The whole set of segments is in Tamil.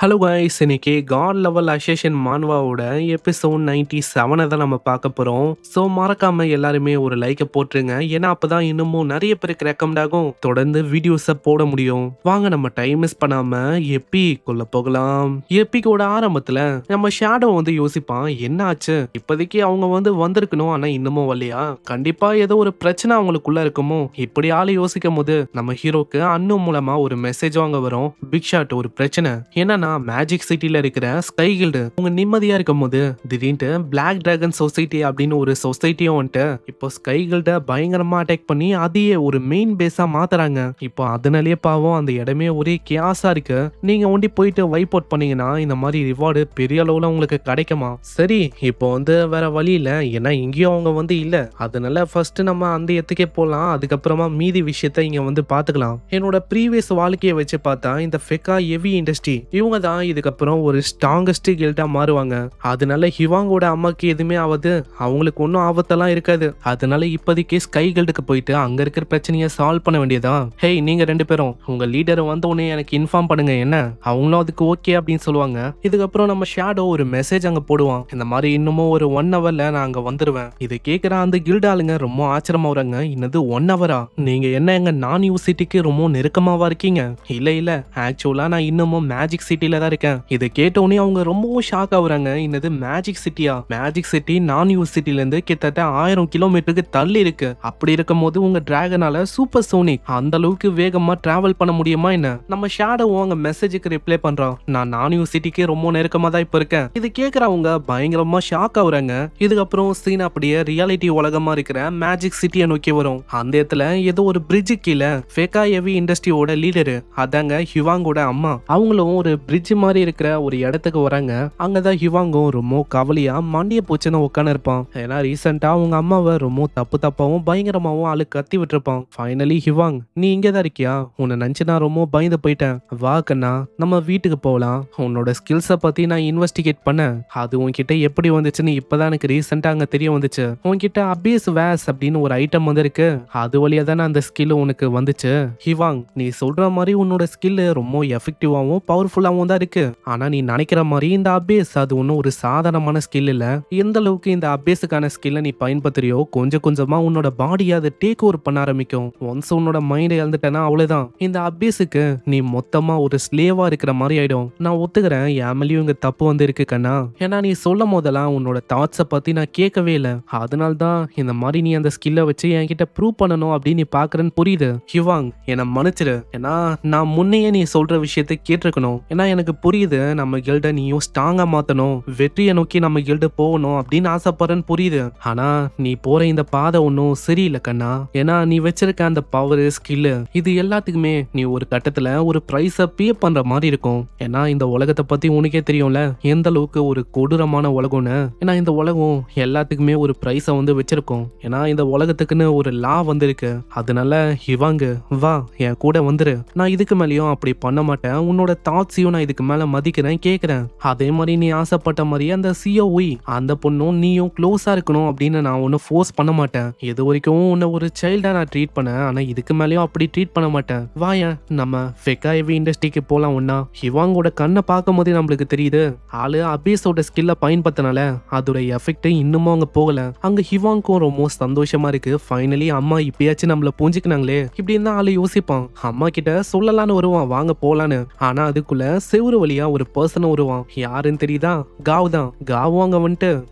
ஹலோ கைஸ், இன்னைக்கு காட் லெவல் அசேஷன் மான்வாவோட எபிசோட் 97 தான் நம்ம பார்க்க போறோம். ஸோ மறக்காம எல்லாருமே ஒரு லைக்கை போட்டுருங்க. ஏன்னா அப்பதான் இன்னமும் நிறைய பேருக்கு ரெக்கமெண்ட் ஆகும், தொடர்ந்து வீடியோஸை போட முடியும். வாங்க நம்ம டைம் மிஸ் பண்ணாம எப்பிக்குள்ள போகலாம். எப்பிக்கோட ஆரம்பத்துல நம்ம ஷேடோ யோசிப்பான், என்ன ஆச்சு இப்போதைக்கு அவங்க வந்திருக்கணும், ஆனா இன்னமும் வரலையா? கண்டிப்பா ஏதோ ஒரு பிரச்சனை அவங்களுக்குள்ள இருக்குமோ? இப்படி ஆளு யோசிக்கும் போது நம்ம ஹீரோக்கு அண்ணு மூலமா ஒரு மெசேஜ் வாங்க வரும். பிக் ஷாட் ஒரு பிரச்சனை என்னன்னா, மேஜிக் சிட்டில இருக்கிற ஸ்கை கில்டு உங்க நிம்மதியா இருக்கும் போது திடீர்னு பிளாக் டிராகன் சொசைட்டி அப்படின்னு ஒரு சொசைட்டியும் இப்போ ஸ்கை கில்ட பயங்கரமா அட்டாக் பண்ணி அதையே ஒரு மெயின் பேஸா மாத்துறாங்க. இப்போ அதனாலேயே பாவம் அந்த இடமே ஒரே கியாஸா இருக்கு. நீங்க ஒண்டி போயிட்டு வைப் அவுட் பண்ணீங்கன்னா இந்த மாதிரி ரிவார்டு பெரிய அளவுல உங்களுக்கு கிடைக்குமா? சரி, இப்போ வேற வழி இல்ல, ஏன்னா இங்கேயும் அவங்க இல்ல. அதனால ஃபர்ஸ்ட் நம்ம அந்த இடத்துக்கே போலாம், அதுக்கப்புறமா மீதி விஷயத்த இங்க பாத்துக்கலாம். என்னோட ப்ரீவியஸ் வாழ்க்கையை வச்சு பார்த்தா இந்த ஃபெக்கா ஹெவி இண்டஸ்ட்ரி இவங்க தான் இதுக்கப்புறம் ஒரு ஸ்ட்ராங்கஸ்ட் கில்டா மாறுவாங்க. அதனால ஹிவாங்கோட அம்மாக்கு எதுவுமே ஆகுது, அவங்களுக்கு ஒன்றும் ஆபத்தெல்லாம் இருக்காது. அதனால இப்போதைக்கு ஸ்கை கில்டுக்கு போயிட்டு அங்க இருக்கிற பிரச்சனையை சால்வ் பண்ண வேண்டியதா. ஹேய், நீங்க ரெண்டு பேரும் உங்க லீடர் உடனே எனக்கு இன்ஃபார்ம் பண்ணுங்க, என்ன அவங்களும் அதுக்கு ஓகே அப்படின்னு சொல்லுவாங்க. இதுக்கப்புறம் நம்ம ஷேடோ ஒரு மெசேஜ் அங்க போடுவான், இந்த மாதிரி இன்னமும் ஒரு 1 ஹவர்ல நான் அங்க வந்துருவேன். இதை கேட்கிற அந்த கில்டு ஆளுங்க ரொம்ப ஆச்சரியமா வராங்க. இன்னது 1 ஹவரா? நீங்க என்ன எங்க நான் யூசிட்டிக்கு ரொம்ப நெருக்கமாவா இருக்கீங்க? இல்ல ஆக்சுவலா நான் இன்னமும் மேஜிக் சிட்டில தான் இருக்கேன். இதை கேட்டோன்னே அவங்க ரொம்பவும் ஷாக் ஆகுறாங்க. இன்னது மேஜிக் சிட்டியா? மேஜிக் சிட்டி நான் யூஸ் சிட்டில இருந்து கிட்டத்தட்ட 1000 கிலோமீட்டருக்கு தள்ளி இருக்கு. அப்படி இருக்கும் போது உங்க டிராகனால சூப்பர் சோனிக் அந்த அளவுக்கு வேகமா டிராவல் பண்ண முடியுமா என்ன? நம்ம ஷேடோ அவங்க மெசேஜுக்கு ரிப்ளை பண்றோம், நான் யூஸ் சிட்டிக்கு ரொம்ப நெருக்கமா தான் இப்ப இருக்கேன். இது கேட்கறவங்க பயங்கரமா ஷாக் ஆகுறாங்க. இதுக்கப்புறம் சீன் அப்படியே ரியாலிட்டி உலகமா இருக்கிற மேஜிக் சிட்டியை நோக்கி வரும். அந்த இடத்துல ஏதோ ஒரு பிரிட்ஜு கீழே ஃபேக்கா ஹெவி இண்டஸ்ட்ரியோட லீடரு, அதாங்க ஹிவாங்கோட அம்மா, அவங்களும் ஒரு பிரிட்ஜ் மாதிரி இருக்கிற ஒரு இடத்துக்கு வராங்க. அங்கதான் ஹிவாங்கும் ரொம்ப கவலையா மண்டிய பூச்சின்னு உட்காந்து இருப்பான். ஏன்னா ரீசெண்டா அவங்க அம்மாவை ரொம்ப தப்பாவும் பயங்கரமாவும் ஆளு கத்தி விட்டுருப்பான். ஃபைனலி ஹிவாங், நீ இங்கதான் இருக்கியா? உன்னை நினைச்சு நான் ரொம்ப பயந்து போயிட்டேன். வா கண்ணா, நம்ம வீட்டுக்கு போகலாம். உன்னோட ஸ்கில்ஸை பத்தி நான் இன்வெஸ்டிகேட் பண்ணேன். அது உன்கிட்ட எப்படி வந்துச்சுன்னு இப்பதான் எனக்கு ரீசெண்டா அங்க தெரிய வந்துச்சு. உன்கிட்ட அபியஸ் வேஸ் அப்படின்னு ஒரு ஐட்டம் இருக்கு, அது வழியா தானே அந்த ஸ்கில் உனக்கு வந்துச்சு. ஹிவாங், நீ சொல்ற மாதிரி உன்னோட ஸ்கில் ரொம்ப எஃபெக்டிவாவும் பவர்ஃபுல்லாவும் தான் இருக்கு. ஆனா நீ நினைக்கிற மாதிரி இந்த அபேஸ் அது ஒன்றும் ஒரு சாதாரணமான ஸ்கில் இல்ல. எந்த அளவுக்கு இந்த அபேஸுக்கான ஸ்கில்லை நீ பயன்படுத்துறியோ கொஞ்சம் கொஞ்சமா உன்னோட பாடியை அதை டேக் ஓவர் பண்ண ஆரம்பிக்கும். ஒன்ஸ் உன்னோட மைண்டை இழந்துட்டேன்னா அவ்வளவுதான். இந்த அபேஸுக்கு நீ மொத்தமா ஒரு ஸ்லேவா இருக்கிற மாதிரி ஆயிடும். நான் ஒத்துக்கிறேன், என் மேலேயும் இங்க தப்பு இருக்கு கண்ணா. ஏன்னா நீ சொல்லும் போதெல்லாம் உன்னோட தாட்ஸை பத்தி நான் கேட்கவே இல்லை. அதனால தான் இந்த மாதிரி நீ அந்த ஸ்கில்லை வச்சு என்கிட்ட ப்ரூவ் பண்ணணும் அப்படின்னு நீ பாக்குறேன்னு புரியுது. ஹிவாங், என்னை மன்னிச்சிரு. ஏன்னா நான் முன்னையே நீ சொல்ற விஷயத்தை கேட்டிருக்கணும். ஏன்னா எனக்கு புரியுது, நம்ம கில்ட நீயும் ஸ்ட்ராங்கா மாத்தணும், வெற்றியை நோக்கி நம்ம கில்டு போகணும் அப்படின்னு ஆசைப்படுறேன்னு புரியுது. ஆனா நீ போற இந்த பாதை ஒன்றும் சரியில்லை கண்ணா. ஏன்னா நீ வச்சிருக்க அந்த பவர் ஸ்கில் இது எல்லாத்துக்குமே நீ ஒரு கட்டத்துல ஒரு பிரைஸ பே பண்ற மாதிரி இருக்கும். ஏன்னா இந்த உலகத்தை பத்தி உனக்கே தெரியும்ல, எந்த அளவுக்கு ஒரு கொடூரமான உலகம்னு. ஏன்னா இந்த உலகம் எல்லாத்துக்குமே ஒரு பிரைஸ வச்சிருக்கும். ஏன்னா இந்த உலகத்துக்குன்னு ஒரு லா இருக்கு. அதனால ஹிவாங்கு, வா என் கூட வந்துரு. நான் இதுக்கு மேலேயும் அப்படி பண்ண மாட்டேன். உன்னோட தாட்ஸையும் நான் இதுக்கு மேல மதிக்கிறேன், கேட்கிறேன். அதே மாதிரி நீ ஆசைப்பட்ட மாதிரி அந்த சிஓவி அந்த பொண்ணும் நீயும் க்ளோஸா இருக்கணும் அப்படின்னு நான் ஒன்னும் ஃபோர்ஸ் பண்ண மாட்டேன். இது வரைக்கும் உன்னை ஒரு சைல்டா நான் ட்ரீட் பண்ணேன், ஆனா இதுக்கு மேலேயும் அப்படி ட்ரீட் பண்ண மாட்டேன். வாயன், நம்ம ஃபெக்கா ஹெவி இண்டஸ்ட்ரிக்கு போலாம் ஒன்னா. ஹிவாங்கோட கண்ணை பார்க்கும் போதே நம்மளுக்கு தெரியுது, ஆளு அபேஸோட ஸ்கில்ல பயன்படுத்தினால அதோட எஃபெக்ட் இன்னமும் அங்க போகல. அங்க ஹிவாங்கும் ரொம்ப சந்தோஷமா இருக்கு. ஃபைனலி அம்மா இப்பயாச்சும் நம்மள புரிஞ்சுக்கினாங்களே இப்படின்னு தான் ஆளு யோசிப்பான். அம்மா கிட்ட சொல்லலான்னு வருவான், வாங்க போலான்னு. ஆனா அதுக்குள்ள செவுரு வழியா ஒரு பர்சன் வருவான். யாருன்னு தெரியுதா? காவ் தான். காவும் அங்க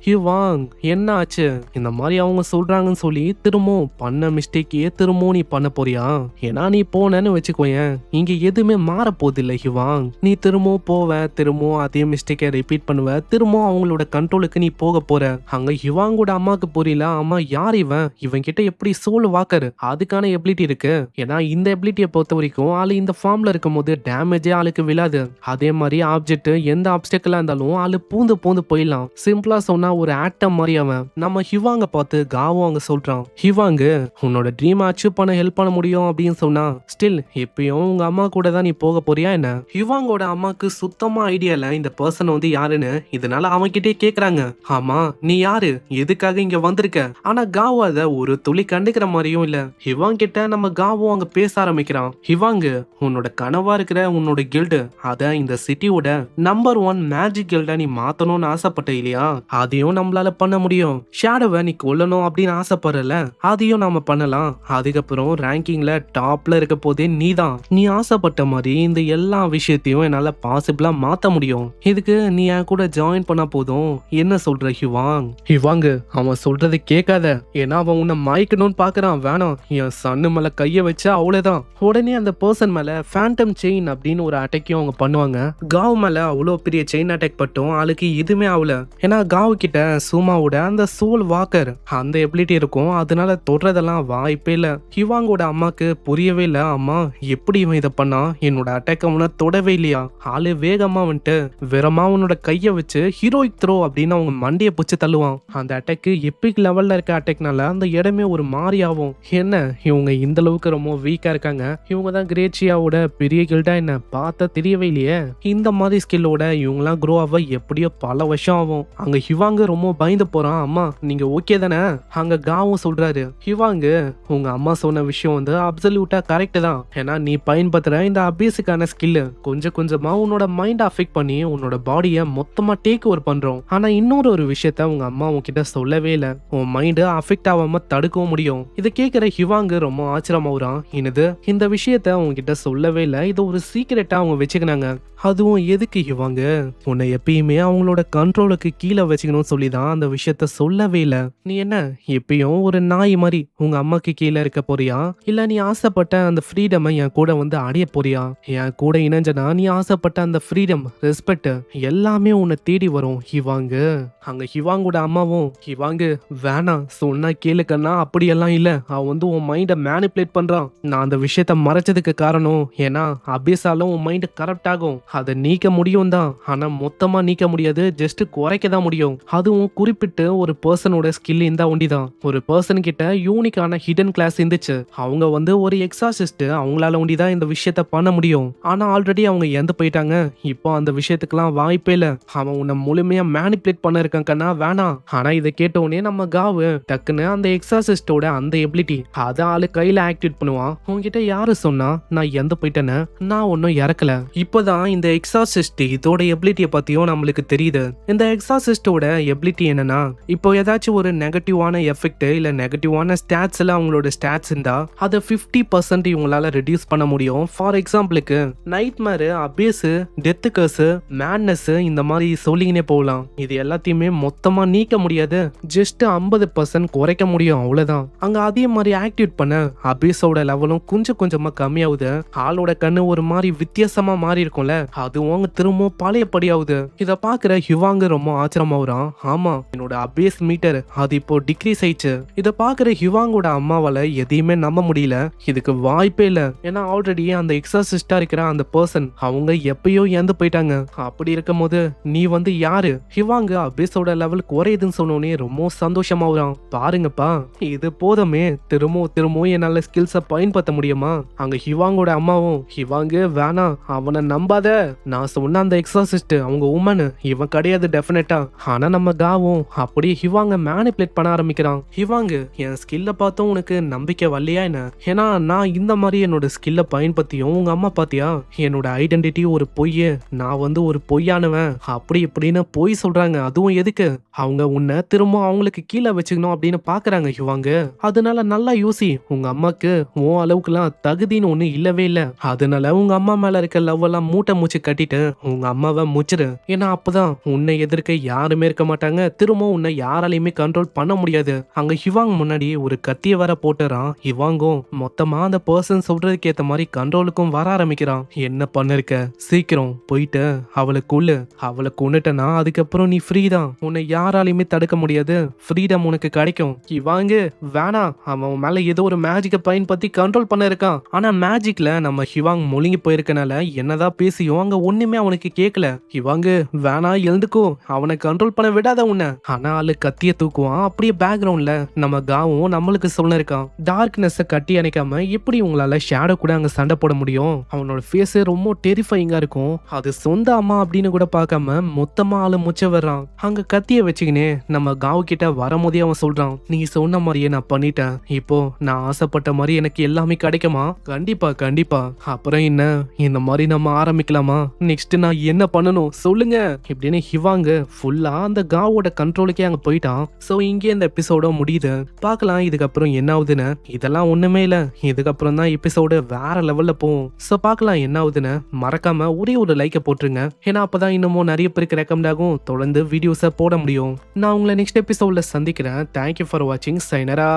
ஹிவாங் என்ன ஆச்சு? இந்த மாதிரி அவங்க சொல்றாங்கன்னு சொல்லி திரும்பவும் பண்ண மிஸ்டேக்கையே திரும்பவும் நீ பண்ண போறியா? ஏன்னா நீ போனன்னு வச்சுக்கோயேன், இங்க எதுவுமே மாற போது இல்ல ஹிவாங். நீ திரும்பவும் போவ, திரும்பவும் அதே மிஸ்டேக்கை ரிப்பீட் பண்ணுவ, திரும்பவும் அவங்களோட கண்ட்ரோலுக்கு நீ போக போற. அங்க ஹிவாங்கோட அம்மாக்கு புரியல, அம்மா யார் இவன் கிட்ட எப்படி சோல் வாக்கர் அதுக்கான எபிலிட்டி இருக்கு. ஏன்னா இந்த எபிலிட்டியை பொறுத்த வரைக்கும் ஆளு இந்த ஃபார்ம்ல இருக்கும் போது டேமேஜே ஆளுக்கு விழாது. அதே மாதிரி ஆப்ஜெக்ட் எந்த ஆப்ஸ்டக்கிளா இருந்தாலும் ஆளு பூந்து போயிடலாம். சிம்பிளா சொன்னா ஒரு ஆட்டம் மாதிரி அவன். நம்ம ஹிவாங்க பார்த்து காவும் அங்க சொல்றான், ஹிவாங்கு உன்னோட ட்ரீம் அச்சீவ் பண்ண ஹெல்ப் பண்ண முடியும் அப்படின்னு சொன்னா, ஸ்டில் இப்பயும் உங்க அம்மா கூட தான் நீ போக போறியா என்ன? ஹிவாங்கோட அம்மாக்கு சுத்தமா ஐடியா இல்ல இந்த பர்சன் யாருன்னு. இதனால அவன்கிட்டே கேக்குறாங்க, ஆமா நீ யாரு, எதுக்காக இங்க வந்திருக்க? ஆனா காவு அத ஒரு துளி கண்டுக்கிற மாதிரியும் இல்ல. ஹிவாங் கிட்ட நம்ம காவும் அங்க பேச ஆரம்பிக்கிறான். ஹிவாங்கு, உன்னோட கனவா இருக்கிற உன்னோட கில்டு அத இந்த சிட்டியோட நம்பர் 1 மேஜிக் கில்ட நீ மாத்தணும்னு ஆசைப்பட்ட இல்லையா, அதையும் நம்மளால பண்ண முடியும். ஷேடோவை நீ கொல்லணும் அப்படின்னு ஆசைப்படுறல, அதையும் நாம பண்ணலாம். அதுக்கப்புறம் ரேங்கிங்ல டாப்ல இருக்க போதே நீதான். நீ ஆசைப்பட்ட மாதிரி இந்த எல்லா விஷயத்தையும் என்னால பாசிபிளா மாத்த முடியும். இதுக்கு நீ என் கூட ஜாயின் பண்ணா போதும். என்ன சொல்ற ஹிவாங்? ஹிவாங் அவன் சொல்றதை கேட்காத. ஏன்னா அவன் உன்னை மாய்க்கணும்னு பாக்குறான். வேணாம், என் சன்னு மேல கைய வச்சா அவ்வளவுதான். உடனே அந்த பர்சன் மேல ஃபேண்டம் செயின் அப்படின்னு ஒரு அட்டாக்கையும் அவங்க பண்ணுவாங்க. காவ் மேல அவ்வளோ பெரிய செயின் அட்டாக் பட்டும் ஆளுக்கு எதுவுமே ஆகல. ஏன்னா காவ் கிட்ட சுமாவோட அந்த சோல் வாக்கர் அந்த எபிலிட்டி இருக்கும். அதனால தொடுறதெல்லாம் வாய்ப்பே இல்ல. ஹிவாங்கோட அம்மாக்கு புரியவே இல்ல. அம்மா எப்படி இவன் இதை பண்ணா? என்னோட அட்டாக் அவனை தொடவே இல்லையா? ஆளு வேகமா வந்துட்டு வெறமா அவனோட கைய வச்சு ஹீரோயிக் த்ரோ அப்படின்னு அவங்க மண்டைய பிடிச்சு தள்ளுவான். அந்த அட்டாக்கு எப்பிக் லெவல்ல இருக்க அட்டாக்னால அந்த இடமே ஒரு மாறி ஆகும். என்ன இவங்க இந்த அளவுக்கு ரொம்ப வீக்கா இருக்காங்க? இவங்க தான் கிரேச்சியாவோட பெரிய கில்டா என்ன பார்த்தா தெரியவே இல்லையே. இந்த மாதிரி ஸ்கில்லோட இவங்கெல்லாம் க்ரோ ஆக எப்படியோ பல வருஷம் ஆகும். அங்க ஹிவாங்க ரொம்ப பயந்து போறான். அம்மா நீங்க ஓகே தானே? அங்க காவும் சொல்றாரு, ஹிவாங்கு உங்க அம்மா சொன்ன விஷயம் வந்து அப்சல்யூட்டா கரெக்ட் தான். ஏன்னா நீ பயன்படுத்துற இந்த அபியஸுக்கான ஸ்கில் கொஞ்சம் கொஞ்சமா உன்னோட மைண்ட் அஃபெக்ட் பண்ணி உன்னோட பாடியை மொத்தமா டேக் ஓவர் பண்றோம். ஆனா இன்னொரு விஷயத்த உங்க அம்மா உன்கிட்ட சொல்லவே இல்லை. உன் மைண்ட் அஃபெக்ட் ஆகாம தடுக்கவும் முடியும். இதை கேட்கிற ஹிவாங்கு ரொம்ப ஆச்சரியமாவுறான். என்னது இந்த விஷயத்த உங்ககிட்ட சொல்லவே இல்லை, இது ஒரு சீக்கிரட்டா அவங்க வச்சுக்கினாங்க. அதுவும் எதுக்கு ஹிவாங்க? உன்னை எப்பயுமே அவங்களோட கண்ட்ரோலுக்கு கீழே வச்சுக்கணும்னு சொல்லிதான் அந்த விஷயத்த சொல்லவே இல்லை. நீ என்ன எப்பயும் ஒரு நாய் மாதிரி உங்க அம்மாக்கு கீழே இருக்க போறியா, இல்ல நீ ஆசைப்பட்ட அந்த ஃப்ரீடம் என் கூட வந்து அடைய போறியா? என் கூட இணைஞ்சனா நீ ஆசைப்பட்ட அந்த ஃப்ரீடம், ரெஸ்பெக்ட் எல்லாமே உன்னை தேடி வரும் ஹிவாங்க. அங்க ஹிவாங்கோட அம்மாவும், ஹிவாங்கு வேணாம் சொன்னா கேளுக்கன்னா அப்படியெல்லாம் இல்ல, அவன் வந்து உன் மைண்டை மேனிப்புலேட் பண்றான். நான் அந்த விஷயத்த மறைச்சதுக்கு காரணம் ஏன்னா அபியஸாலும் உன் மைண்ட் கரெக்ட் ஆகும். அதை நீக்க முடியும் தான், ஆனா மொத்தமா நீக்க முடியாது, ஜஸ்ட் குறைக்க தான் முடியும். அதுவும் குறிப்பிட்டு ஒரு பர்சனோட ஸ்கில் இருந்தா ஒண்டிதான். ஒரு பர்சன் கிட்ட யூனிக்கான ஹிடன் கிளாஸ் இருந்துச்சு. அவங்க வந்து ஒரு எக்ஸாசிஸ்ட், அவங்களால ஒண்டிதான் இந்த விஷயத்த பண்ண முடியும். ஆனா ஆல்ரெடி அவங்க இறந்து போயிட்டாங்க. இப்போ அந்த விஷயத்துக்குலாம் வாய்ப்பே இல்ல. அவன் உன்னை முழுமையா மேனிப்புலேட் பண்ண இருக்கான் கண்ணா, வேணாம். ஆனா இதை கேட்ட உடனே நம்ம காவு டக்குன்னு அந்த எக்ஸாசிஸ்டோட அந்த எபிலிட்டி அதை ஆளு கையில ஆக்டிவேட் பண்ணுவான். உங்ககிட்ட யாரு சொன்னா நான் இறந்து போயிட்டேன்னு? நான் ஒன்னும் இறக்கல. இப்போதான் இந்த எக்ஸாசிஸ்ட் இதோட எபிலிட்டியை பத்தியும் நம்மளுக்கு தெரியுது. இந்த எக்ஸாசிஸ்டோட எபிலிட்டி என்னன்னா, இப்போ ஏதாச்சும் ஒரு நெகட்டிவான எஃபெக்ட் இல்ல நெகட்டிவான ஸ்டாட்ஸ் எல்லாம் அவங்களோட ஸ்டாட்ஸ் இருந்தா அதை 50% இவங்களால ரெடியூஸ் பண்ண முடியும். ஃபார் எக்ஸாம்பிளுக்கு நைட்மேர், அபேஸ், டெத் கர்ஸ், மேட்னஸ் இந்த மாதிரி சொல்லிங்கனே போகலாம். இது எல்லாத்தையுமே மொத்தமா நீக்க முடியாது, ஜஸ்ட் 50% குறைக்க முடியும், அவ்வளவுதான். அங்க அதே மாதிரி ஆக்டிவேட் பண்ண அபேஸோட லெவலும் கொஞ்சம் கொஞ்சமா கம்மியாகுது. ஆளோட கண்ணு ஒரு மாதிரி வித்தியாசமா மாறி இருக்கும்ல, அதுவும் திரும்பவும் பழையபடியாகுது. இத பாக்குற ஹிவாங்க ரொம்ப ஆச்சரியமாவுறான். ஆமா, என்னோட அபேஸ் மீட்டர் அது இப்போ டிக்ரீஸ் ஆயிடுச்சு. இத பாக்குற ஹிவாங்கோட அம்மாவால எதையுமே நம்ப முடியல. இதுக்கு வாய்ப்பே இல்ல. ஏன்னா ஆல்ரெடி அந்த எக்ஸாசிஸ்டா இருக்கிற அந்த பர்சன் அவங்க எப்பயோ இறந்து போயிட்டாங்க. அப்படி இருக்கும் போது நீ வந்து யாரு? ஹிவாங்க அபேஸோட லெவல் குறையுதுன்னு சொன்னோனே ரொம்ப சந்தோஷமாவுறான். பாருங்கப்பா, இது போதுமே, திரும்பவும் என்னால ஸ்கில்ஸை பயன்படுத்த முடியுமா? அங்க ஹிவாங்கோட அம்மாவும், ஹிவாங்க வேணாம், அவனை நம்பாத. நான் சொன்ன அந்த எக்ஸாசிஸ்ட் அவங்க உமன், இவன் கிடையாது டெஃபினட்டா. ஆனா நம்ம காவும் அப்படியே ஹிவாங்க மேனிப்புலேட் பண்ண ஆரம்பிக்கிறான். ஹிவாங்க என் ஸ்கில்ல பார்த்தும் உனக்கு நம்பிக்கை வரலையா என்ன? ஏன்னா நான் இந்த மாதிரி என்னோட ஸ்கில்ல பயன்படுத்தியும் உங்க அம்மா பாத்தியா என்னோட ஐடென்டிட்டி ஒரு பொய்யே, நான் வந்து ஒரு பொய்யானவன் அப்படி இப்படின்னு பொய் சொல்றாங்க. அதுவும் எதுக்கு? அவங்க உன்னை திரும்ப அவங்களுக்கு கீழே வச்சுக்கணும் அப்படின்னு பாக்குறாங்க ஹிவாங்க. அதனால நல்லா யோசி, உங்க அம்மாக்கு உன் அளவுக்குலாம் தகுதின்னு ஒண்ணு இல்லவே இல்ல. அதனால உங்க அம்மா மேல இருக்க லவ் எல்லாம் மூட்டை மூச்சு கட்டிட்டு உங்க அம்மாவை முச்சிரு. ஏன்னா அப்பதான் உன்னை எதிர்க்க யாருமே இருக்க மாட்டாங்க, திரும்ப உன்னை யாராலையுமே கண்ட்ரோல் பண்ண முடியாது. அங்க ஹிவாங் முன்னாடி ஒரு கத்திய வர போட்டுறான். ஹிவாங்கும் மொத்தமா அந்த பர்சன் சொல்றதுக்கு ஏத்த மாதிரி கண்ட்ரோலுக்கும் வர ஆரம்பிக்கிறான். என்ன பண்ணிருக்க, சீக்கிரம் போயிட்டு அவளை கொன்னுட்டனா அதுக்கப்புறம் நீ ஃப்ரீ தான், உன்னை யாராலையுமே தடுக்க முடியாது, ஃப்ரீடம் உனக்கு கிடைக்கும். ஹிவாங்க வேணாம், அவன் மேல ஏதோ ஒரு மேஜிக்கை பயன்படுத்தி கண்ட்ரோல் பண்ண இருக்கான். ஆனா மேஜிக்ல நம்ம ஹிவாங் முழுங்கி போயிருக்கனால என்னதான் பேசியும் அங்க ஒண்ணுமே அவனுக்கு கேட்கல. ஹிவாங்க வேணா எழுந்துக்கோ, அவனை கண்ட்ரோல் பண்ண விடாத உன்னை. ஆனா ஆளு கத்திய தூக்குவான். அப்படியே பேக்ரவுண்ட்ல நம்ம காவும் நம்மளுக்கு சொல்ல இருக்கான், டார்க்னஸ் கட்டி அணைக்காம எப்படி உங்களால ஷேடோ கூட அங்க சண்டை போட முடியும்? அவனோட ஃபேஸ் ரொம்ப டெரிஃபைங்கா இருக்கும். அது சொந்த அம்மா அப்படின்னு கூட பார்க்காம மொத்தமா ஆளு முச்ச வர்றான். அங்க கத்திய வச்சுக்கினே நம்ம காவு கிட்ட வரும்போதே அவன் சொல்றான், நீ சொன்ன மாதிரியே நான் பண்ணிட்டேன், இப்போ நான் ஆசைப்பட்ட மாதிரி எனக்கு எல்லாமே கிடைக்குமா? கண்டிப்பா கண்டிப்பா. அப்புறம் என்ன, இந்த மாதிரி நம்ம ஆரம்பிக்க ஆரம்பிக்கலாமா? நெக்ஸ்ட் நான் என்ன பண்ணணும் சொல்லுங்க இப்படின்னு ஹிவாங்க ஃபுல்லா அந்த காவோட கண்ட்ரோலுக்கே அங்க போயிட்டான். சோ இங்கே இந்த எபிசோட முடியுது. பார்க்கலாம் இதுக்கப்புறம் என்ன ஆகுதுன்னு. இதெல்லாம் ஒண்ணுமே இல்ல, இதுக்கப்புறம் தான் எபிசோடு வேற லெவல்ல போகும். சோ பார்க்கலாம் என்ன ஆகுதுன்னு. மறக்காம ஒரே ஒரு லைக்கை போட்டுருங்க, ஏன்னா அப்பதான் இன்னமும் நிறைய பேருக்கு ரெக்கமெண்ட் ஆகும், தொடர்ந்து வீடியோஸை போட முடியும். நான் உங்களை நெக்ஸ்ட் எபிசோட்ல சந்திக்கிறேன். தேங்க்யூ ஃபார் வாட்சிங். சைனரா.